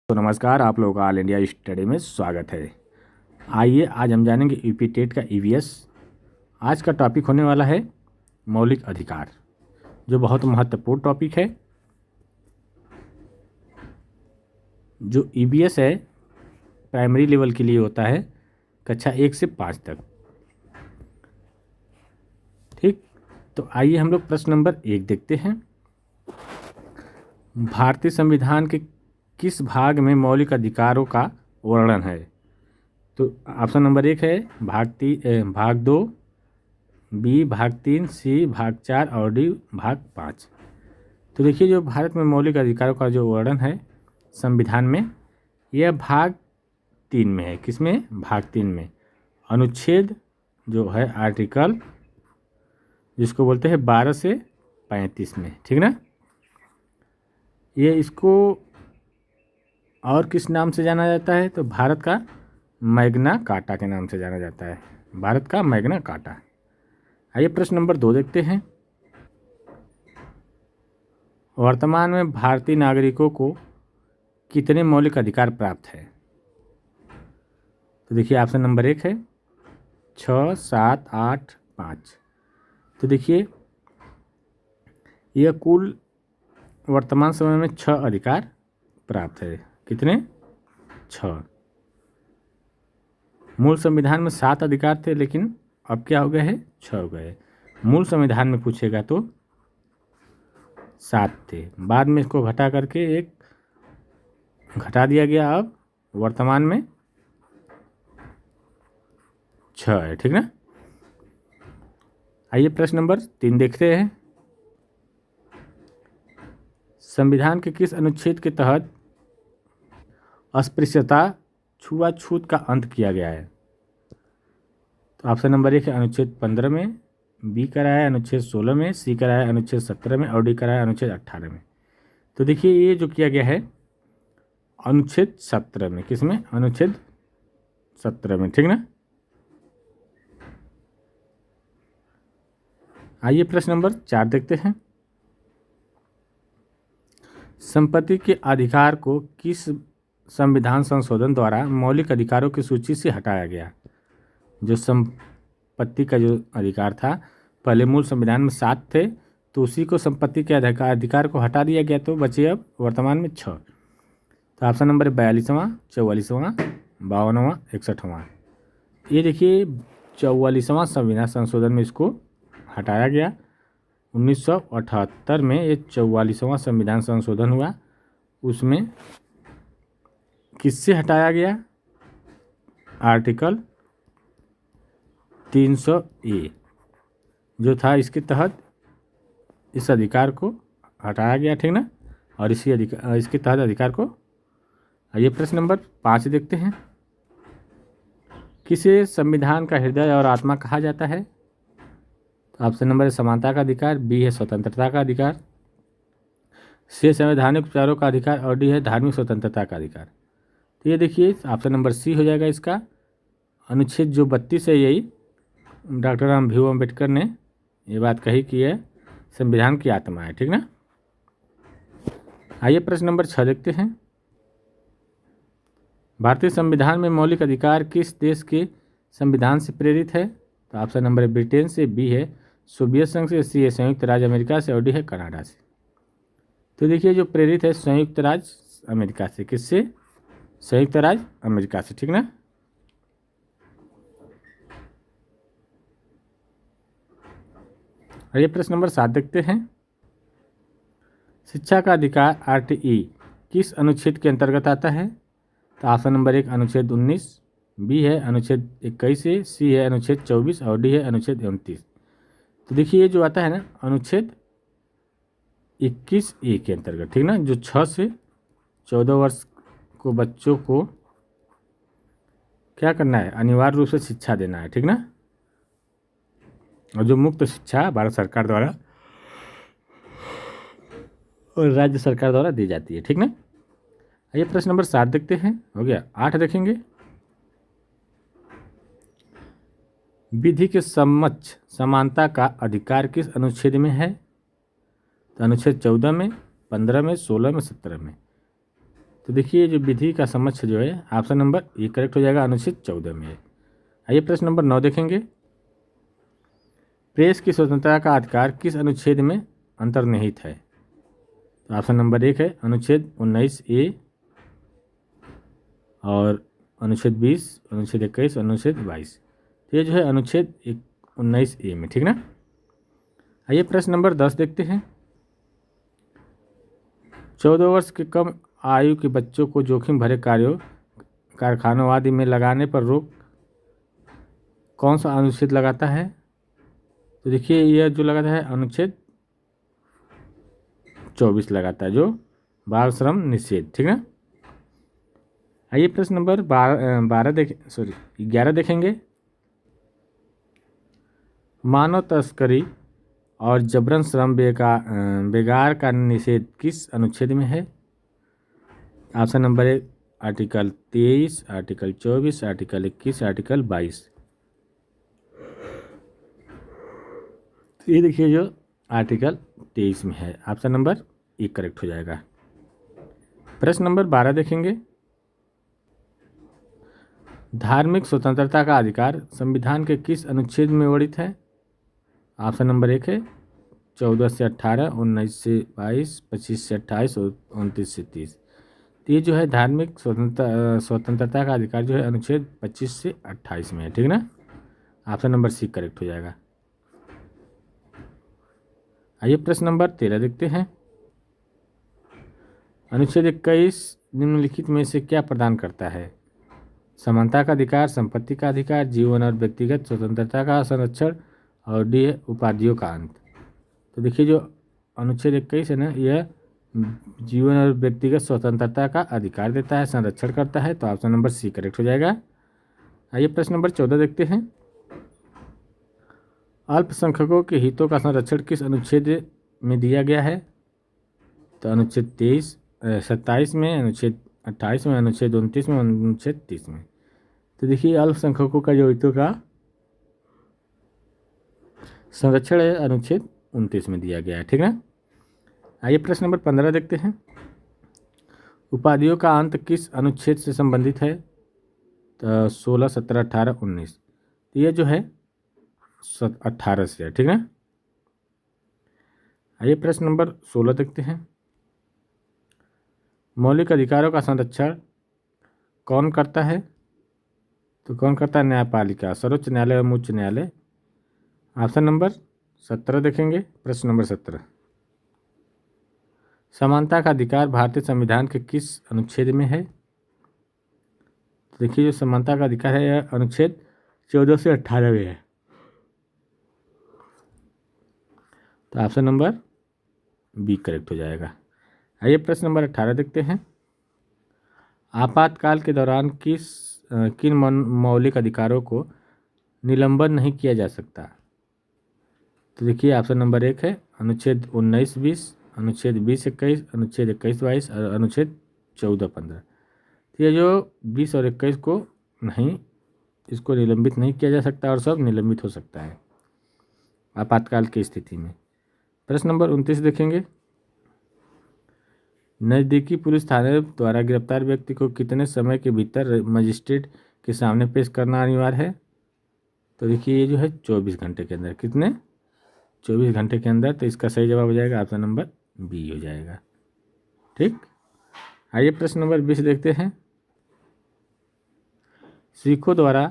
तो नमस्कार, आप लोगों का ऑल इंडिया स्टडी में स्वागत है। आइए आज हम जानेंगे यूपी टेट का ईवीएस। आज का टॉपिक होने वाला है मौलिक अधिकार, जो बहुत महत्वपूर्ण टॉपिक है। जो ईवीएस है प्राइमरी लेवल के लिए होता है, कक्षा 1 से 5 तक। ठीक, तो आइए हम लोग प्रश्न नंबर 1 देखते हैं। भारतीय संविधान के किस भाग में मौलिक अधिकारों का वर्णन है? तो ऑप्शन नंबर 1 है भाग 2, बी भाग 3, सी भाग 4 और डी भाग 5। तो देखिए, जो भारत में मौलिक अधिकारों का जो वर्णन है संविधान में, यह भाग 3 में है। किसमें? भाग 3 में। अनुच्छेद जो है आर्टिकल, जिसको बोलते हैं 12 से 35 में। ठीक ना? ये इसको और किस नाम से जाना जाता है? तो भारत का मैग्ना कार्टा के नाम से जाना जाता है। भारत का मैग्ना कार्टा। आइए प्रश्न नंबर 2 देखते हैं। वर्तमान में भारतीय नागरिकों को कितने मौलिक अधिकार प्राप्त है? तो देखिए, ऑप्शन नंबर 1 है 6, 7, 8, 5। तो देखिए, यह कुल वर्तमान समय में 6 अधिकार प्राप्त है। कितने? 6। मूल संविधान में 7 अधिकार थे, लेकिन अब क्या हो गए हैं? 6 हो गए। मूल संविधान में पूछेगा तो 7 थे, बाद में इसको घटा करके एक घटा दिया गया। अब वर्तमान में 6 है। ठीक ना? आइए प्रश्न नंबर 3 देखते हैं। संविधान के किस अनुच्छेद के तहत अस्पृश्यता छुआछूत का अंत किया गया है? तो ऑप्शन नंबर 1 है अनुच्छेद 15 में, बी करा है अनुच्छेद 16 में, सी करा है अनुच्छेद 17 में और डी करा है अनुच्छेद 18 में। तो देखिए, ये जो किया गया है अनुच्छेद 17 में। किसमें? अनुच्छेद 17 में। ठीक ना? आइए प्रश्न नंबर 4 देखते हैं। संपत्ति के अधिकार को किस संविधान संशोधन द्वारा मौलिक अधिकारों की सूची से हटाया गया? जो संपत्ति का जो अधिकार था, पहले मूल संविधान में 7 थे, तो उसी को संपत्ति के अधिकार को हटा दिया गया, तो बचे अब वर्तमान में 6। तो ऑप्शन नंबर 42वां, 44वां, 52वां, 61वां। ये देखिए, 44वां संविधान संशोधन में इसको हटाया गया। 1978 में ये 44वां संविधान संशोधन हुआ। उसमें किससे हटाया गया? आर्टिकल 300A जो था, इसके तहत इस अधिकार को हटाया गया। ठीक ना? और इसके तहत अधिकार को। आइए प्रश्न नंबर 5 देखते हैं। किसे संविधान का हृदय और आत्मा कहा जाता है? तो ऑप्शन नंबर है समानता का अधिकार, बी है स्वतंत्रता का अधिकार, सी संवैधानिक उपचारों का अधिकार और डी है धार्मिक स्वतंत्रता का अधिकार। तो ये देखिए, ऑप्शन नंबर सी हो जाएगा इसका। अनुच्छेद जो 32 है, यही डॉक्टर भीम अम्बेडकर ने ये बात कही कि यह संविधान की आत्मा है। ठीक ना? आइए प्रश्न नंबर 6 देखते हैं। भारतीय संविधान में मौलिक अधिकार किस देश के संविधान से प्रेरित है? तो ऑप्शन नंबर है ब्रिटेन से, बी है सोवियत संघ से, सी है संयुक्त राज्य अमेरिका से और डी है कनाडा से। तो देखिए, जो प्रेरित है संयुक्त राज्य अमेरिका से। किससे? संयुक्त राज्य अमेरिका से। ठीक ना? ये प्रश्न नंबर 7 देखते हैं। शिक्षा का अधिकार आरटीई किस अनुच्छेद के अंतर्गत आता है? तो ऑप्शन नंबर 1 अनुच्छेद 19, बी है अनुच्छेद 21 से, सी है अनुच्छेद 24 और डी है अनुच्छेद 29। तो देखिए, ये जो आता है ना अनुच्छेद 21A के अंतर्गत। ठीक ना? जो 6 से 14 वर्ष को बच्चों को क्या करना है? अनिवार्य रूप से शिक्षा देना है। ठीक ना? और जो मुफ्त शिक्षा भारत सरकार द्वारा और राज्य सरकार द्वारा दी जाती है। ठीक ना? आइए प्रश्न नंबर 7 देखते हैं। हो गया। 8 देखेंगे। विधि के समक्ष समानता का अधिकार किस अनुच्छेद में है? तो अनुच्छेद 14 में, 15 में, 16 में, 17 में। तो देखिए जो विधि का समक्ष जो है ऑप्शन नंबर ए करेक्ट हो जाएगा, अनुच्छेद 14 में है। आइए प्रश्न नंबर 9 देखेंगे। प्रेस की स्वतंत्रता का अधिकार किस अनुच्छेद में अंतर्निहित है? तो ऑप्शन नंबर 1 है अनुच्छेद 19A और अनुच्छेद 20, अनुच्छेद 21, अनुच्छेद 22। तो ये जो है अनुच्छेद 19A में, ठीक ना। आइए प्रश्न नंबर 10 देखते हैं। 14 वर्ष के कम आयु के बच्चों को जोखिम भरे कार्यों, कारखानों आदि में लगाने पर रोक कौन सा अनुच्छेद लगाता है? तो देखिए यह जो लगाता है अनुच्छेद 24 लगाता है, जो बाल श्रम निषेध, ठीक ना। आइए प्रश्न नंबर 11 देखेंगे। मानव तस्करी और जबरन श्रम बेगार का निषेध किस अनुच्छेद में है? Option number 1 article 23, article 24, article 21, article 22। तो ये देखिए जो आर्टिकल 23 में है, ऑप्शन नंबर 1 करेक्ट हो जाएगा। प्रश्न नंबर 12 देखेंगे। धार्मिक स्वतंत्रता का अधिकार संविधान के किस अनुच्छेद में वर्णित है? ऑप्शन नंबर 1 है 14 से 18, 19 से 22, 25 से 28 और 29 से 30। तो ये जो है धार्मिक स्वतंत्रता का अधिकार जो है अनुच्छेद 25 से 28 में है, ठीक ना। ऑप्शन नंबर सी करेक्ट हो जाएगा। आइए प्रश्न नंबर 13 देखते हैं। अनुच्छेद 21 निम्नलिखित में से क्या प्रदान करता है? समानता का अधिकार, संपत्ति का अधिकार, जीवन और व्यक्तिगत स्वतंत्रता का संरक्षण, और डी है उपाधियों का अंत। तो देखिए जो अनुच्छेद 21 है ना, यह जीवन और व्यक्तिगत स्वतंत्रता का अधिकार देता है, संरक्षण करता है। तो ऑप्शन नंबर सी करेक्ट हो जाएगा। आइए प्रश्न नंबर 14 देखते हैं। अल्पसंख्यकों के हितों का संरक्षण किस अनुच्छेद में दिया गया है? तो अनुच्छेद 27 में, अनुच्छेद 28 में, अनुच्छेद 29 में, अनुच्छेद 30 में। तो देखिए अल्पसंख्यकों का जो हितों का संरक्षण है अनुच्छेद 29 में दिया गया है, ठीक है। आइए प्रश्न नंबर 15 देखते हैं। उपाधियों का अंत किस अनुच्छेद से संबंधित है? तो 16, 17, 18, 19। तो ये जो है 18 से है, ठीक है। आइए प्रश्न नंबर 16 देखते हैं। मौलिक अधिकारों का संरक्षण कौन करता है? तो कौन करता है? न्यायपालिका, सर्वोच्च न्यायालय एवं उच्च न्यायालय। ऑप्शन नंबर 17 देखेंगे। प्रश्न नंबर 17। समानता का अधिकार भारतीय संविधान के किस अनुच्छेद में है? तो देखिए जो समानता का अधिकार है यह अनुच्छेद 14 से 18 में है। तो ऑप्शन नंबर बी करेक्ट हो जाएगा। आइए प्रश्न नंबर 18 देखते हैं। आपातकाल के दौरान किन मौलिक अधिकारों को निलंबन नहीं किया जा सकता? तो देखिए ऑप्शन नंबर 1 है अनुच्छेद 19, 20, अनुच्छेद 20, 21, अनुच्छेद 21, 22 और अनुच्छेद 14, 15। तो ये जो 20 और 21 को नहीं, इसको निलंबित नहीं किया जा सकता और सब निलंबित हो सकता है आपातकाल की स्थिति में। प्रश्न नंबर 29 देखेंगे। नज़दीकी पुलिस थाने द्वारा गिरफ्तार व्यक्ति को कितने समय के भीतर मजिस्ट्रेट के सामने पेश करना अनिवार्य है? तो देखिए ये जो है 24 घंटे के अंदर। कितने? 24 घंटे के अंदर। तो इसका सही जवाब हो जाएगा ऑप्शन नंबर बी हो जाएगा, ठीक। आइए प्रश्न नंबर 20 देखते हैं। सिखों द्वारा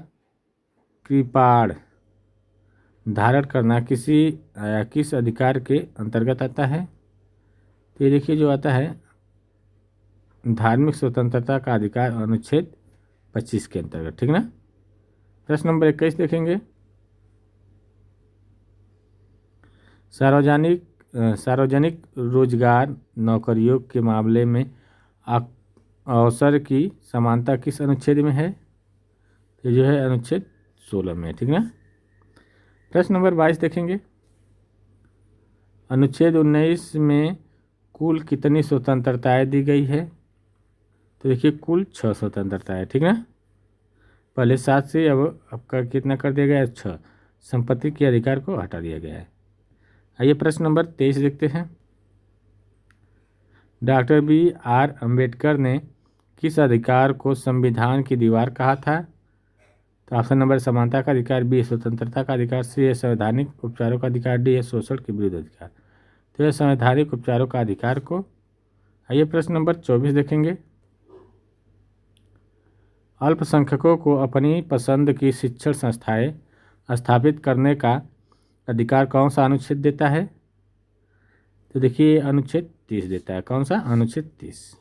कृपाण धारण करना किस अधिकार के अंतर्गत आता है? तो ये देखिए जो आता है धार्मिक स्वतंत्रता का अधिकार अनुच्छेद 25 के अंतर्गत, ठीक ना। प्रश्न नंबर 21 देखेंगे। सार्वजनिक रोजगार नौकरियों के मामले में अवसर की समानता किस अनुच्छेद में है? ये जो है अनुच्छेद 16 में, ठीक ना। प्रश्न नंबर 22 देखेंगे। अनुच्छेद 19 में कुल कितनी स्वतंत्रताएं दी गई है? तो देखिए कुल 6 स्वतंत्रता है, ठीक ना। पहले 7 से अब आपका कितना कर दिया गया है? 6। संपत्ति के अधिकार को हटा दिया गया है। आइए प्रश्न नंबर 23 देखते हैं। डॉक्टर बी आर अम्बेडकर ने किस अधिकार को संविधान की दीवार कहा था? तो ऑप्शन नंबर समानता का अधिकार, बी स्वतंत्रता का अधिकार, सी है संवैधानिक उपचारों का अधिकार, डी है शोषण के विरुद्ध अधिकार। तो यह संवैधानिक उपचारों का अधिकार को। आइए प्रश्न नंबर 24 देखेंगे। अल्पसंख्यकों को अपनी पसंद की शिक्षण संस्थाएं स्थापित करने का अधिकार कौन सा अनुच्छेद देता है? तो देखिए अनुच्छेद 30 देता है। कौन सा? अनुच्छेद 30।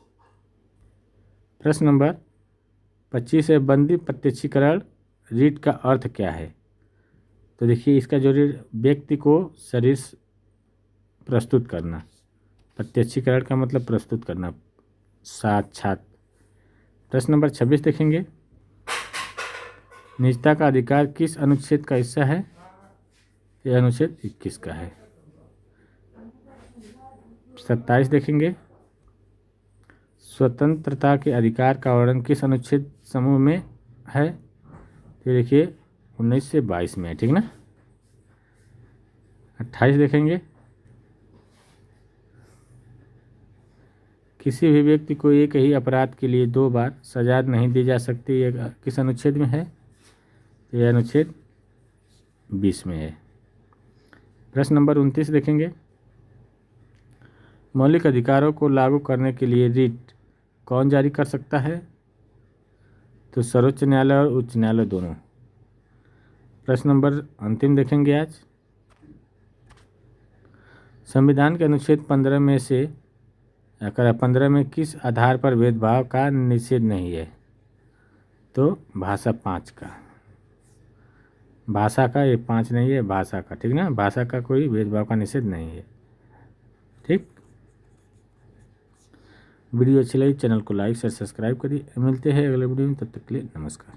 प्रश्न नंबर 25 है, बंदी प्रत्यक्षीकरण रीट का अर्थ क्या है? तो देखिए इसका जो व्यक्ति को शरीर प्रस्तुत करना, प्रत्यक्षीकरण का मतलब प्रस्तुत करना, साक्षात। प्रश्न नंबर 26 देखेंगे। निजता का अधिकार किस अनुच्छेद का हिस्सा है? यह अनुच्छेद 21 का है। 27 देखेंगे। स्वतंत्रता के अधिकार का वर्णन किस अनुच्छेद समूह में है? तो देखिए 19 से 22 में है, ठीक ना। 28 देखेंगे। किसी भी व्यक्ति को एक ही अपराध के लिए 2 बार सजा नहीं दी जा सकती, यह किस अनुच्छेद में है? तो यह अनुच्छेद 20 में है। प्रश्न नंबर 29 देखेंगे। मौलिक अधिकारों को लागू करने के लिए रीट कौन जारी कर सकता है? तो सर्वोच्च न्यायालय और उच्च न्यायालय दोनों। प्रश्न नंबर अंतिम देखेंगे आज। संविधान के अनुच्छेद 15 में से 15 में किस आधार पर भेदभाव का निषेध नहीं है? तो भाषा 5 का। भाषा का, ये 5 नहीं है, भाषा का, ठीक ना। भाषा का कोई भेदभाव का निषेध नहीं है, ठीक। वीडियो अच्छी लगी चैनल को लाइक शेयर सब्सक्राइब करिए। मिलते हैं अगले वीडियो में, तब तक के लिए नमस्कार।